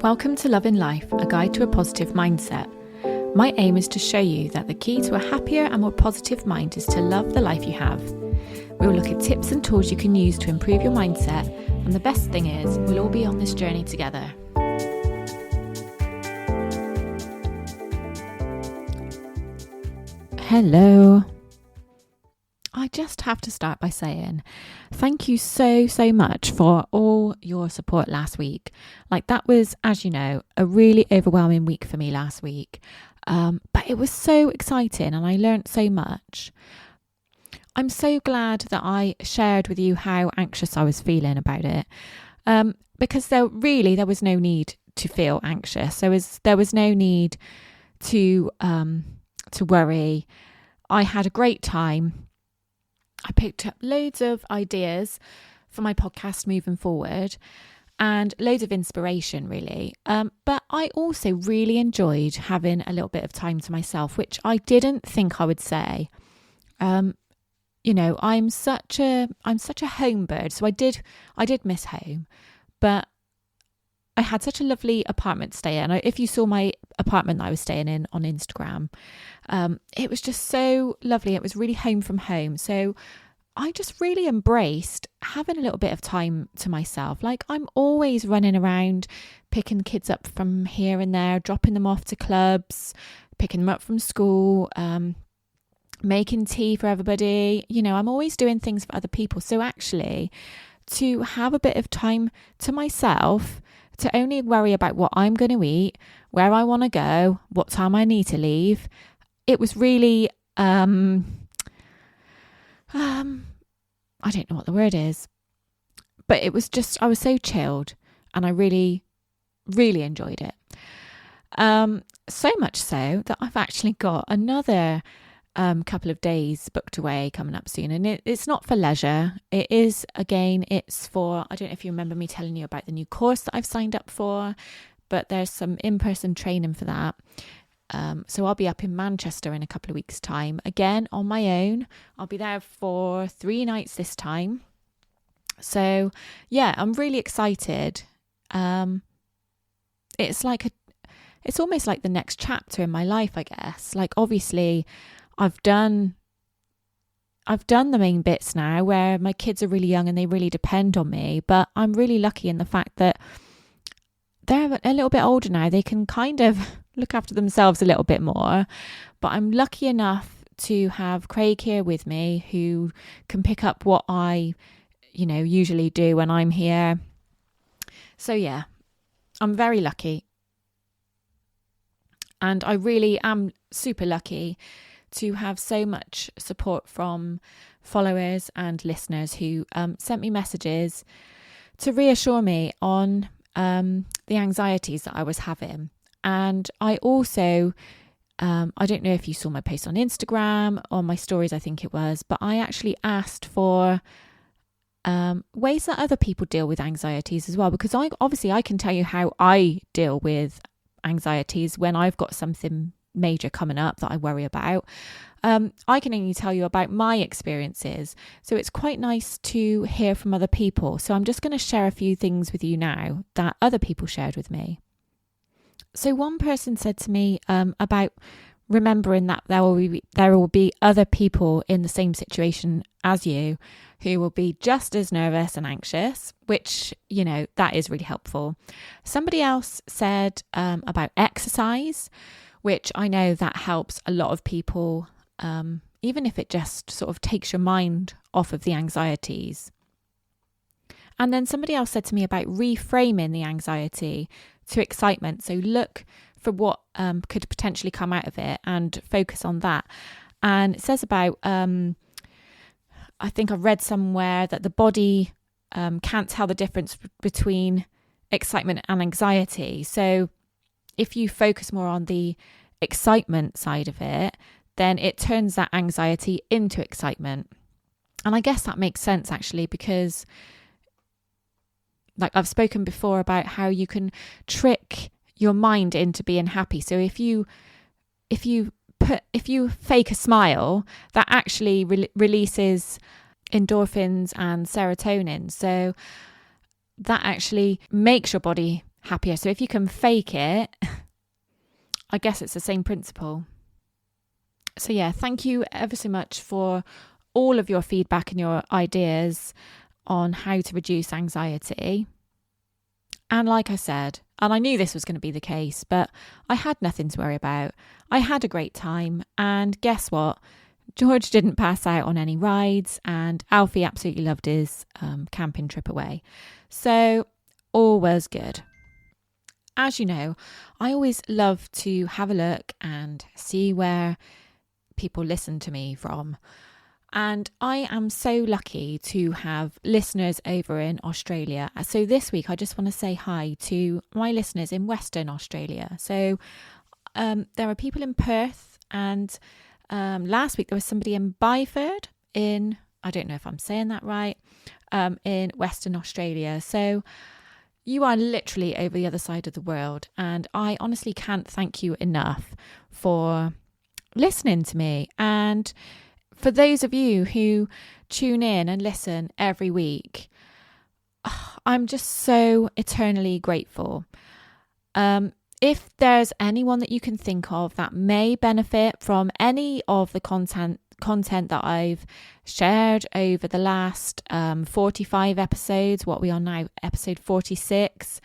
Welcome to Love in Life, a guide to a positive mindset. My aim is to show you that the key to a happier and more positive mind is to love the life you have. We will look at tips and tools you can use to improve your mindset, and the best thing is, we'll all be on this journey together. Hello. I just have to start by saying thank you so much for all your support last week. That was, as you know, a really overwhelming week for me last week. But it was so exciting and I learned so much. I'm so glad that I shared with you how anxious I was feeling about it. Because there was no need to feel anxious. There was no need to worry. I had a great time. I picked up loads of ideas for my podcast moving forward and loads of inspiration, really. But I also really enjoyed having a little bit of time to myself, which I didn't think I would say. I'm such a home bird, so I did miss home, but I had such a lovely apartment to stay in. If you saw my apartment that I was staying in on Instagram, it was just so lovely. It was really home from home. So I just really embraced having a little bit of time to myself. I'm always running around, picking kids up from here and there, dropping them off to clubs, picking them up from school, making tea for everybody. I'm always doing things for other people. So actually, to have a bit of time to myself, to only worry about what I'm going to eat, where I want to go, what time I need to leave. It was really, I don't know what the word is, but it was just, I was so chilled and I really, really enjoyed it. So much so that I've actually got another couple of days booked away coming up soon, and it's not for leisure. It's for, I don't know if you remember me telling you about the new course that I've signed up for, but there's some in-person training for that. So I'll be up in Manchester in a couple of weeks' time, again on my own. I'll be there for 3 nights this time. So yeah, I'm really excited. It's almost like the next chapter in my life, I guess. Obviously, I've done the main bits now where my kids are really young and they really depend on me, but I'm really lucky in the fact that they're a little bit older now. They can kind of look after themselves a little bit more, but I'm lucky enough to have Craig here with me who can pick up what I, usually do when I'm here. So yeah, I'm very lucky. And I really am super lucky to have so much support from followers and listeners who sent me messages to reassure me on the anxieties that I was having. And I also, I don't know if you saw my post on Instagram or my stories, I think it was, but I actually asked for ways that other people deal with anxieties as well, because I can tell you how I deal with anxieties when I've got something major coming up that I worry about. I can only tell you about my experiences, so it's quite nice to hear from other people. So I'm just going to share a few things with you now that other people shared with me. So one person said to me about remembering that there will be other people in the same situation as you who will be just as nervous and anxious, which, that is really helpful. Somebody else said about exercise, which I know that helps a lot of people, even if it just sort of takes your mind off of the anxieties. And then somebody else said to me about reframing the anxiety to excitement. So look for what could potentially come out of it and focus on that. And it says about, I think I've read somewhere that the body can't tell the difference between excitement and anxiety. So if you focus more on the excitement side of it, then it turns that anxiety into excitement. And I guess that makes sense actually, because I've spoken before about how you can trick your mind into being happy. So if you fake a smile, that actually releases endorphins and serotonin. So that actually makes your body happier. So if you can fake it, I guess it's the same principle. So yeah, thank you ever so much for all of your feedback and your ideas on how to reduce anxiety. And like I said, and I knew this was going to be the case, but I had nothing to worry about. I had a great time, and guess what? George didn't pass out on any rides, and Alfie absolutely loved his camping trip away. So all was good. As you know, I always love to have a look and see where people listen to me from. And I am so lucky to have listeners over in Australia. So this week, I just want to say hi to my listeners in Western Australia. So there are people in Perth, and last week there was somebody in Byford in, I don't know if I'm saying that right, in Western Australia. So you are literally over the other side of the world. And I honestly can't thank you enough for listening to me. And for those of you who tune in and listen every week, I'm just so eternally grateful. If there's anyone that you can think of that may benefit from any of the content that I've shared over the last 45 episodes, what we are now, episode 46,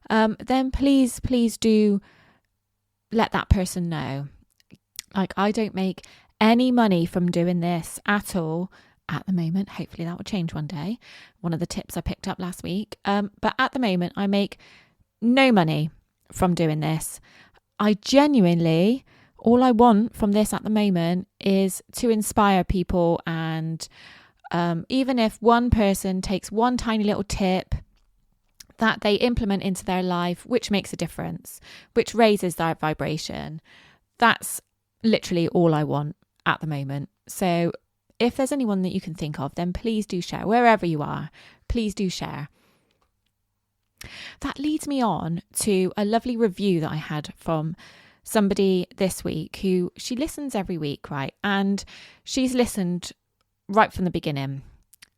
then please do let that person know. Like, I don't make any money from doing this at all at the moment. Hopefully that will change one day. One of the tips I picked up last week. But at the moment, I make no money from doing this. I genuinely, all I want from this at the moment is to inspire people. And even if one person takes one tiny little tip that they implement into their life, which makes a difference, which raises their vibration, that's literally all I want at the moment. So if there's anyone that you can think of, then please do share. Wherever you are, please do share. That leads me on to a lovely review that I had from somebody this week who, she listens every week, right? And she's listened right from the beginning.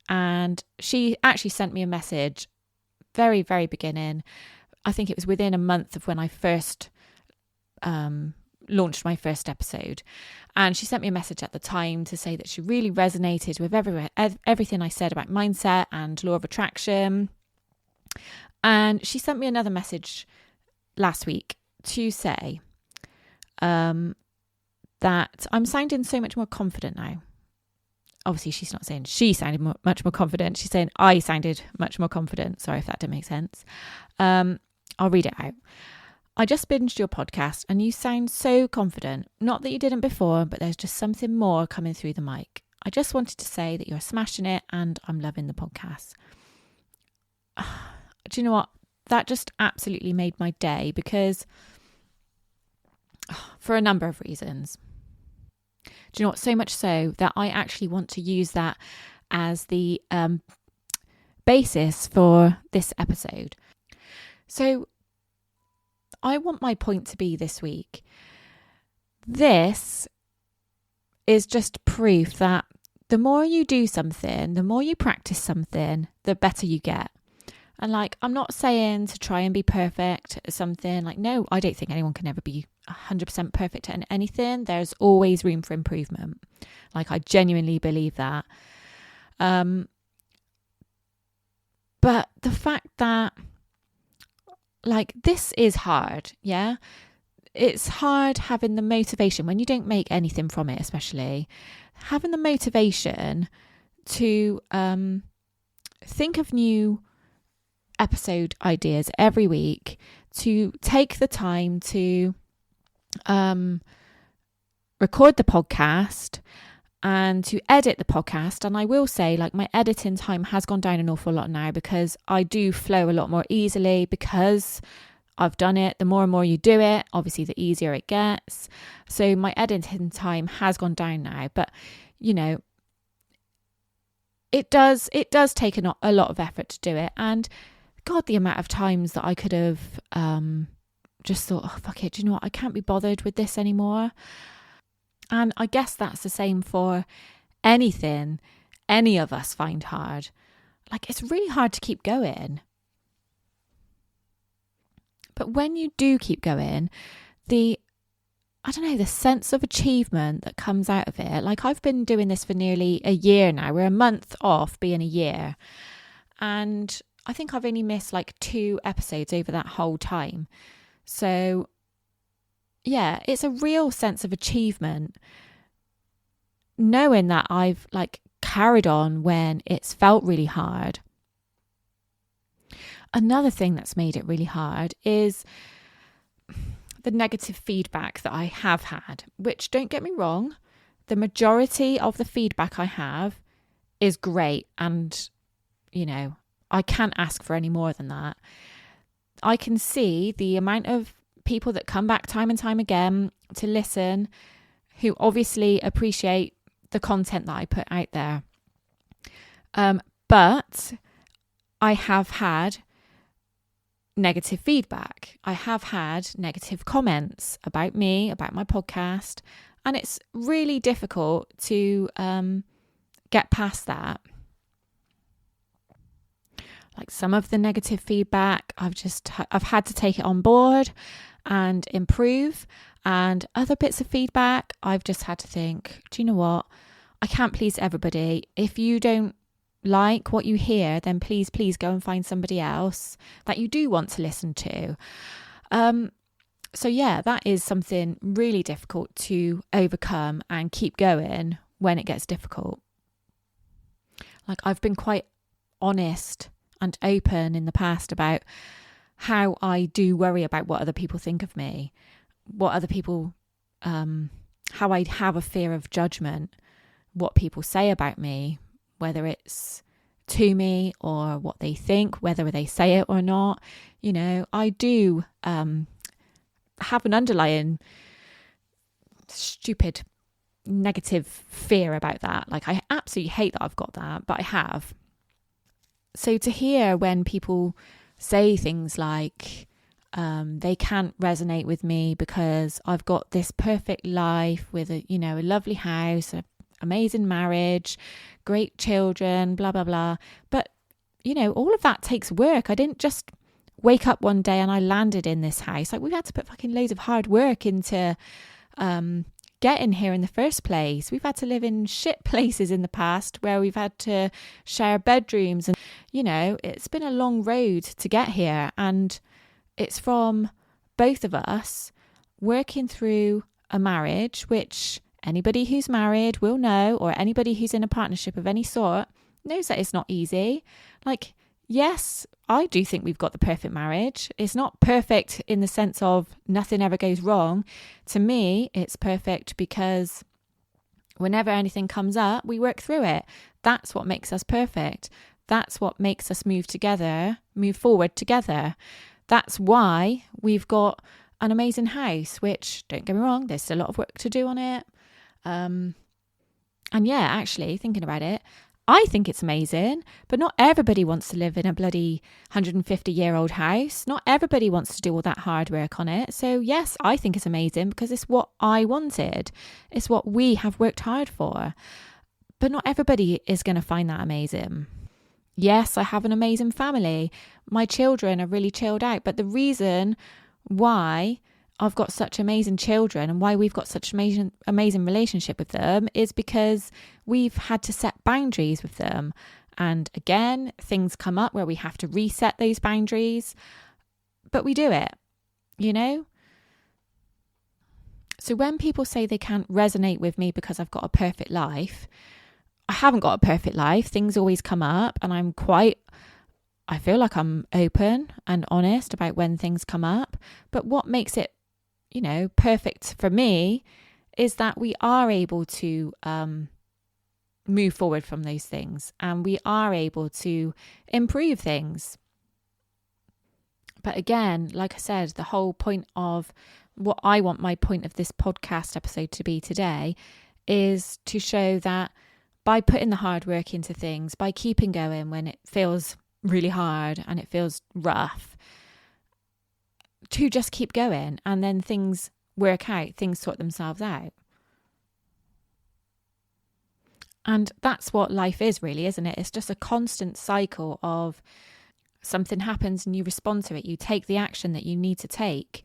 And she actually sent me a message very, very beginning. I think it was within a month of when I first launched my first episode, and she sent me a message at the time to say that she really resonated with everything I said about mindset and law of attraction. And she sent me another message last week to say that I'm sounding so much more confident now. Obviously, she's not saying she sounded much more confident. She's saying I sounded much more confident. Sorry if that didn't make sense. I'll read it out. I just binged your podcast and you sound so confident. Not that you didn't before, but there's just something more coming through the mic. I just wanted to say that you're smashing it and I'm loving the podcast. Do you know what? That just absolutely made my day, because for a number of reasons. Do you know what? So much so that I actually want to use that as the basis for this episode. So I want my point to be this week. This is just proof that the more you do something, the more you practice something, the better you get. And like, I'm not saying to try and be perfect at something. Like, no, I don't think anyone can ever be 100% perfect at anything. There's always room for improvement. Like, I genuinely believe that. But the fact that, like, this is hard, yeah? It's hard having the motivation when you don't make anything from it, especially. Having the motivation to think of new episode ideas every week, to take the time to record the podcast and to edit the podcast. And I will say, like, my editing time has gone down an awful lot now, because I do flow a lot more easily because I've done it. The more and more you do it, obviously the easier it gets. So my editing time has gone down now, but you know, it does take a lot of effort to do it. And God, the amount of times that I could have just thought, oh, fuck it, do you know what? I can't be bothered with this anymore. And I guess that's the same for anything any of us find hard. Like, it's really hard to keep going. But when you do keep going, the sense of achievement that comes out of it, like I've been doing this for nearly a year now. We're a month off being a year. And I think I've only missed like 2 episodes over that whole time. So yeah, it's a real sense of achievement knowing that I've like carried on when it's felt really hard. Another thing that's made it really hard is the negative feedback that I have had, which, don't get me wrong, the majority of the feedback I have is great. And, you know, I can't ask for any more than that. I can see the amount of people that come back time and time again to listen, who obviously appreciate the content that I put out there. But I have had negative feedback. I have had negative comments about me, about my podcast, and it's really difficult to get past that. Like some of the negative feedback, I've had to take it on board and improve, and other bits of feedback, I've just had to think, do you know what? I can't please everybody. If you don't like what you hear, then please go and find somebody else that you do want to listen to. So yeah, that is something really difficult to overcome and keep going when it gets difficult. Like I've been quite honest and open in the past about how I do worry about what other people think of me, what other people, how I have a fear of judgment, what people say about me, whether it's to me or what they think, whether they say it or not. You know, I do have an underlying stupid negative fear about that. Like I absolutely hate that I've got that, but I have. So to hear when people say things like they can't resonate with me because I've got this perfect life with a lovely house, an amazing marriage, great children, blah, blah, blah. But, you know, all of that takes work. I didn't just wake up one day and I landed in this house. Like we've had to put fucking loads of hard work into getting here in the first place. We've had to live in shit places in the past where we've had to share bedrooms, and you know, it's been a long road to get here, and it's from both of us working through a marriage, which anybody who's married will know, or anybody who's in a partnership of any sort knows that it's not easy. Like, yes, I do think we've got the perfect marriage. It's not perfect in the sense of nothing ever goes wrong. To me, it's perfect because whenever anything comes up, we work through it. That's what makes us perfect. That's what makes us move forward together. That's why we've got an amazing house, which, don't get me wrong, there's still a lot of work to do on it. And yeah, actually, thinking about it, I think it's amazing, but not everybody wants to live in a bloody 150-year-old house. Not everybody wants to do all that hard work on it. So yes, I think it's amazing because it's what I wanted. It's what we have worked hard for. But not everybody is going to find that amazing. Yes, I have an amazing family. My children are really chilled out. But the reason why I've got such amazing children and why we've got such amazing relationship with them is because we've had to set boundaries with them. And again, things come up where we have to reset those boundaries, but we do it, you know? So when people say they can't resonate with me because I've got a perfect life, I haven't got a perfect life. Things always come up, and I feel like I'm open and honest about when things come up. But what makes it, you know, perfect for me is that we are able to move forward from those things, and we are able to improve things. But again, like I said, the whole point of what I want my point of this podcast episode to be today is to show that by putting the hard work into things, by keeping going when it feels really hard and it feels rough, to just keep going, and then things work out, things sort themselves out. And that's what life is really, isn't it? It's just a constant cycle of something happens and you respond to it, you take the action that you need to take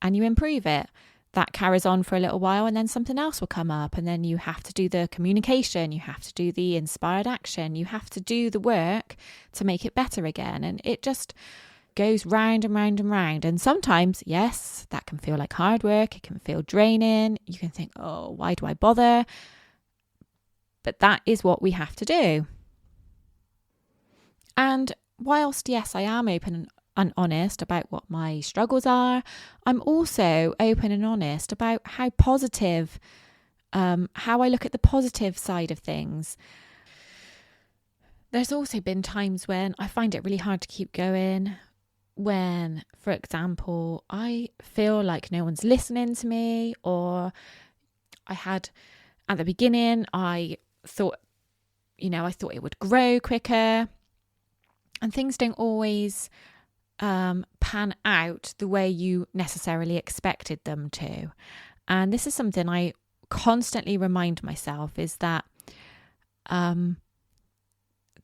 and you improve it. That carries on for a little while and then something else will come up, and then you have to do the communication, you have to do the inspired action, you have to do the work to make it better again. And it just goes round and round and round. And sometimes, yes, that can feel like hard work. It can feel draining. You can think, oh, why do I bother? But that is what we have to do. And whilst, yes, I am open and honest about what my struggles are, I'm also open and honest about how positive, how I look at the positive side of things. There's also been times when I find it really hard to keep going, when, for example, I feel like no one's listening to me, or at the beginning, I thought it would grow quicker, and things don't always pan out the way you necessarily expected them to. And this is something I constantly remind myself, is that the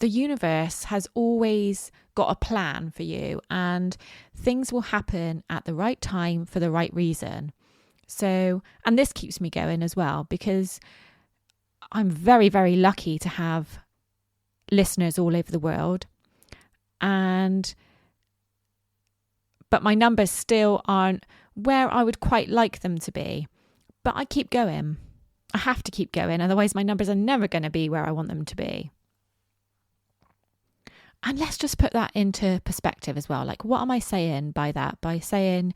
universe has always got a plan for you, and things will happen at the right time for the right reason. So, and this keeps me going as well, because I'm very, very lucky to have listeners all over the world, but my numbers still aren't where I would quite like them to be. But I keep going. I have to keep going, otherwise my numbers are never going to be where I want them to be. And let's just put that into perspective as well. Like, what am I saying by that? By saying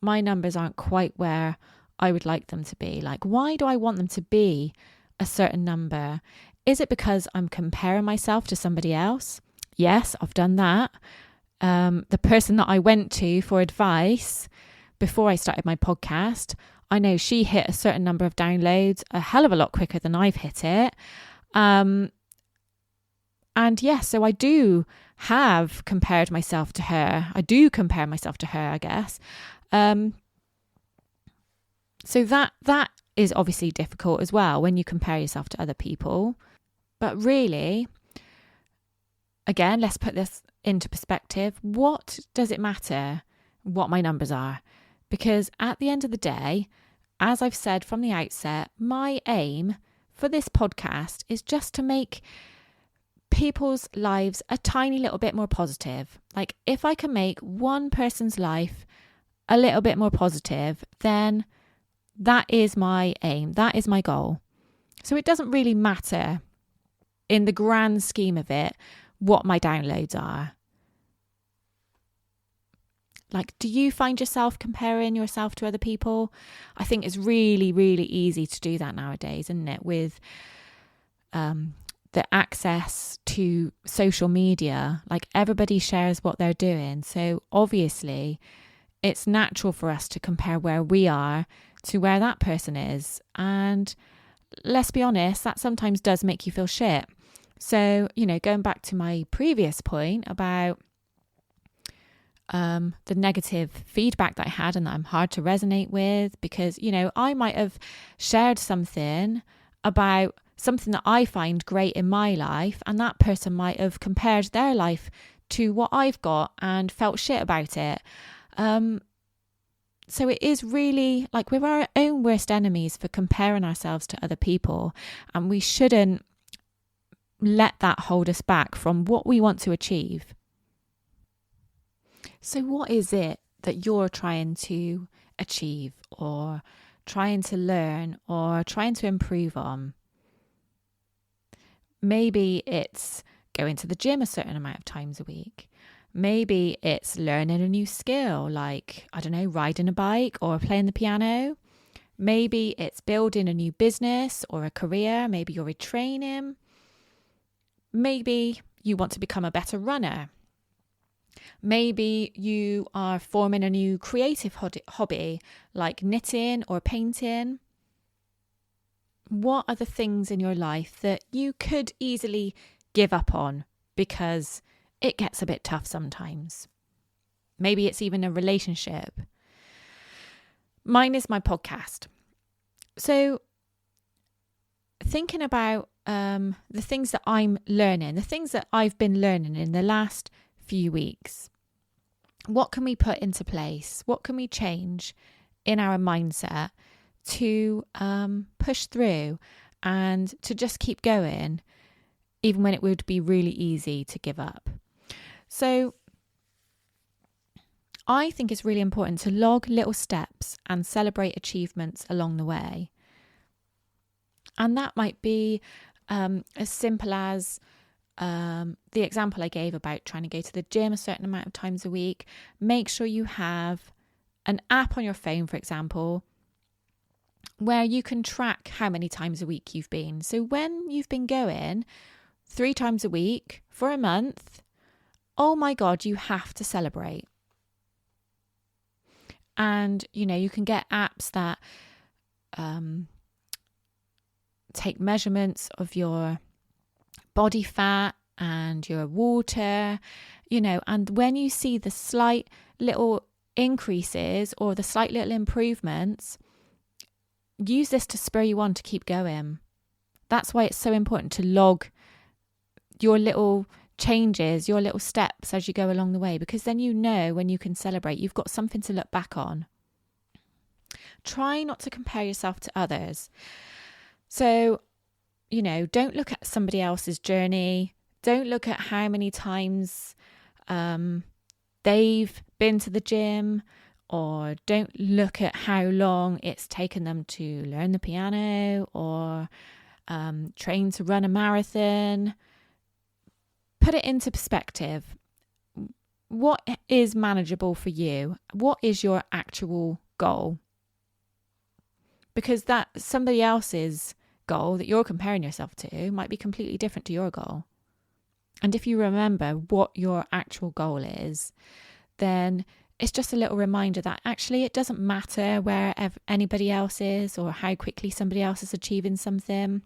my numbers aren't quite where I would like them to be. Like, why do I want them to be a certain number? Is it because I'm comparing myself to somebody else? Yes, I've done that. The person that I went to for advice before I started my podcast, I know she hit a certain number of downloads a hell of a lot quicker than I've hit it. And yes, so I do have compared myself to her. I do compare myself to her, I guess. So that is obviously difficult as well when you compare yourself to other people. But really, again, let's put this into perspective. What does it matter what my numbers are? Because at the end of the day, as I've said from the outset, my aim for this podcast is just to make people's lives a tiny little bit more positive. Like, if I can make one person's life a little bit more positive, then that is my aim. That is my goal. So it doesn't really matter in the grand scheme of it what my downloads are. Like, do you find yourself comparing yourself to other people? I think it's really, really easy to do that nowadays, isn't it? With the access to social media, like, everybody shares what they're doing. So obviously it's natural for us to compare where we are to where that person is. And let's be honest, that sometimes does make you feel shit. So, going back to my previous point about the negative feedback that I had and that I'm hard to resonate with, because, I might have shared something about something that I find great in my life, and that person might have compared their life to what I've got and felt shit about it. So it is really like we're our own worst enemies for comparing ourselves to other people, and we shouldn't let that hold us back from what we want to achieve. So what is it that you're trying to achieve, or trying to learn, or trying to improve on? Maybe it's going to the gym a certain amount of times a week. Maybe it's learning a new skill, like, I don't know, riding a bike or playing the piano. Maybe it's building a new business or a career. Maybe you're retraining. Maybe you want to become a better runner. Maybe you are forming a new creative hobby, like knitting or painting. What are the things in your life that you could easily give up on because it gets a bit tough sometimes? Maybe it's even a relationship. Mine is my podcast. So thinking about the things that I'm learning, the things that I've been learning in the last few weeks? What can we put into place? What can we change in our mindset to push through and to just keep going, even when it would be really easy to give up? So I think it's really important to log little steps and celebrate achievements along the way. And that might be as simple as the example I gave about trying to go to the gym a certain amount of times a week. Make sure you have an app on your phone, for example, where you can track how many times a week you've been. So when you've been going 3 times a week for a month, oh my God, you have to celebrate. And, you can get apps that take measurements of your body fat and your water, and when you see the slight little increases or the slight little improvements, use this to spur you on to keep going. That's why it's so important to log your little changes, your little steps as you go along the way, because then when you can celebrate, you've got something to look back on. Try not to compare yourself to others. So, don't look at somebody else's journey. Don't look at how many times they've been to the gym, or don't look at how long it's taken them to learn the piano or train to run a marathon. Put it into perspective. What is manageable for you? What is your actual goal? Because that somebody else's goal that you're comparing yourself to might be completely different to your goal. And if you remember what your actual goal is, then it's just a little reminder that actually it doesn't matter where anybody else is or how quickly somebody else is achieving something,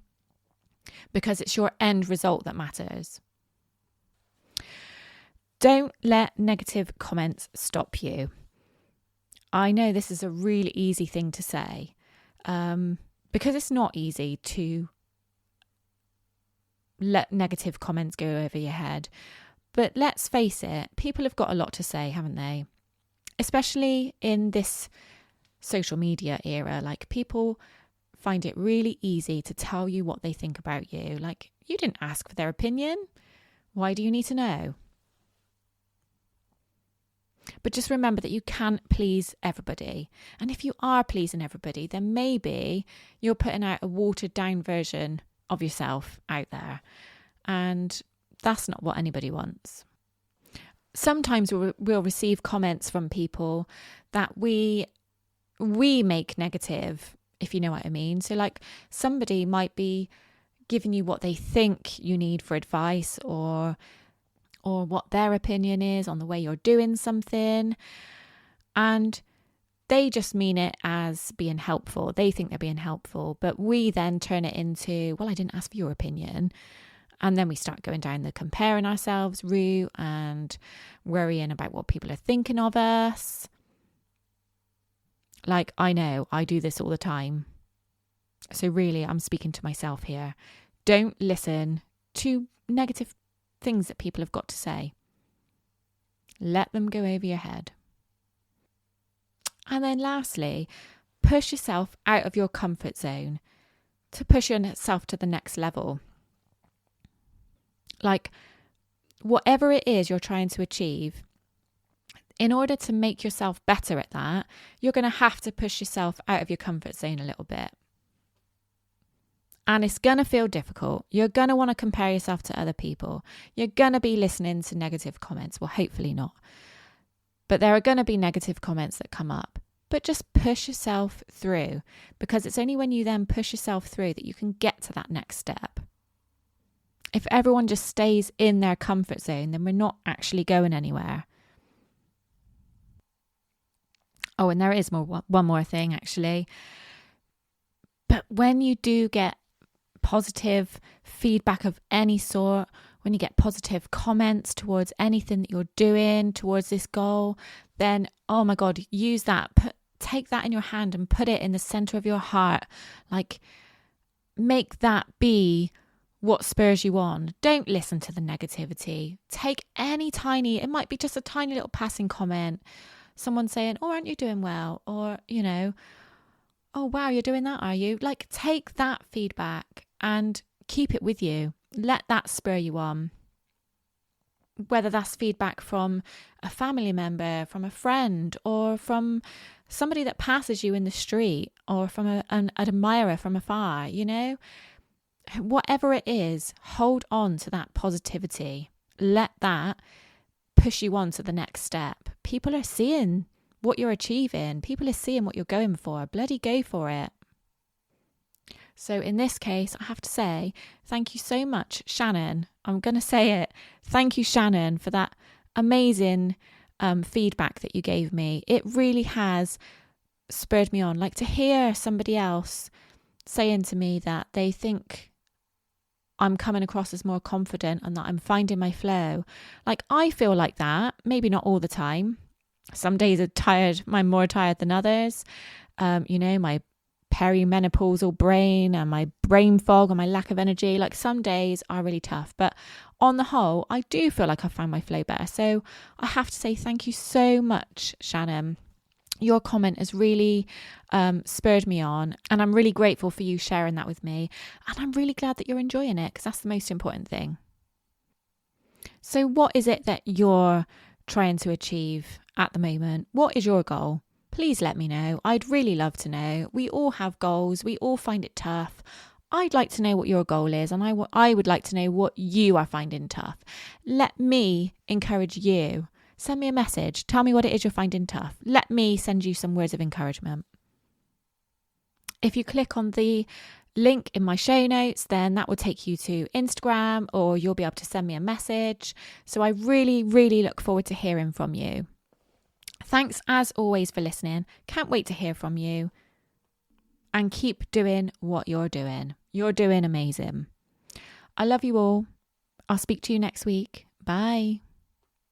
because it's your end result that matters. Don't let negative comments stop you. I know this is a really easy thing to say, because it's not easy to let negative comments go over your head. But let's face it, people have got a lot to say, haven't they? Especially in this social media era. Like, people find it really easy to tell you what they think about you. Like, you didn't ask for their opinion. Why do you need to know? But just remember that you can't please everybody. And if you are pleasing everybody, then maybe you're putting out a watered down version of yourself out there. And that's not what anybody wants. Sometimes we'll receive comments from people that we make negative, if you know what I mean. So like, somebody might be giving you what they think you need for advice, or what their opinion is on the way you're doing something. And they just mean it as being helpful. They think they're being helpful. But we then turn it into, well, I didn't ask for your opinion. And then we start going down the comparing ourselves route and worrying about what people are thinking of us. Like, I know I do this all the time. So really, I'm speaking to myself here. Don't listen to negative things that people have got to say. Let them go over your head. And then lastly, push yourself out of your comfort zone to push yourself to the next level. Like, whatever it is you're trying to achieve, in order to make yourself better at that, you're going to have to push yourself out of your comfort zone a little bit. And it's going to feel difficult. You're going to want to compare yourself to other people. You're going to be listening to negative comments. Well, hopefully not. But there are going to be negative comments that come up. But just push yourself through, because it's only when you then push yourself through that you can get to that next step. If everyone just stays in their comfort zone, then we're not actually going anywhere. Oh, and there is one more thing, actually. But when you do get positive feedback of any sort, when you get positive comments towards anything that you're doing, towards this goal, then, oh my God, use that. Take that in your hand and put it in the center of your heart. Like, make that be what spurs you on. Don't listen to the negativity. Take any tiny, it might be just a tiny little passing comment. Someone saying, oh, aren't you doing well? Or, oh, wow, you're doing that, are you? Like, take that feedback and keep it with you. Let that spur you on. Whether that's feedback from a family member, from a friend, or from somebody that passes you in the street, or from an admirer from afar, whatever it is, hold on to that positivity. Let that push you on to the next step. People are seeing what you're achieving. People are seeing what you're going for. Bloody go for it. So in this case, I have to say, thank you so much, Shannon. I'm going to say it. Thank you, Shannon, for that amazing feedback that you gave me. It really has spurred me on. Like, to hear somebody else saying to me that they think I'm coming across as more confident and that I'm finding my flow. Like, I feel like that, maybe not all the time. Some days I'm more tired than others. My perimenopausal brain and my brain fog and my lack of energy. Like, some days are really tough, but on the whole, I do feel like I found my flow better. So I have to say thank you so much, Shannon. Your comment has really spurred me on, and I'm really grateful for you sharing that with me. And I'm really glad that you're enjoying it, because that's the most important thing. So what is it that you're trying to achieve at the moment? What is your goal? Please let me know. I'd really love to know. We all have goals. We all find it tough. I'd like to know what your goal is, and I would like to know what you are finding tough. Let me encourage you. Send me a message. Tell me what it is you're finding tough. Let me send you some words of encouragement. If you click on the link in my show notes, then that will take you to Instagram, or you'll be able to send me a message. So I really, really look forward to hearing from you. Thanks as always for listening. Can't wait to hear from you. And keep doing what you're doing. You're doing amazing. I love you all. I'll speak to you next week. Bye.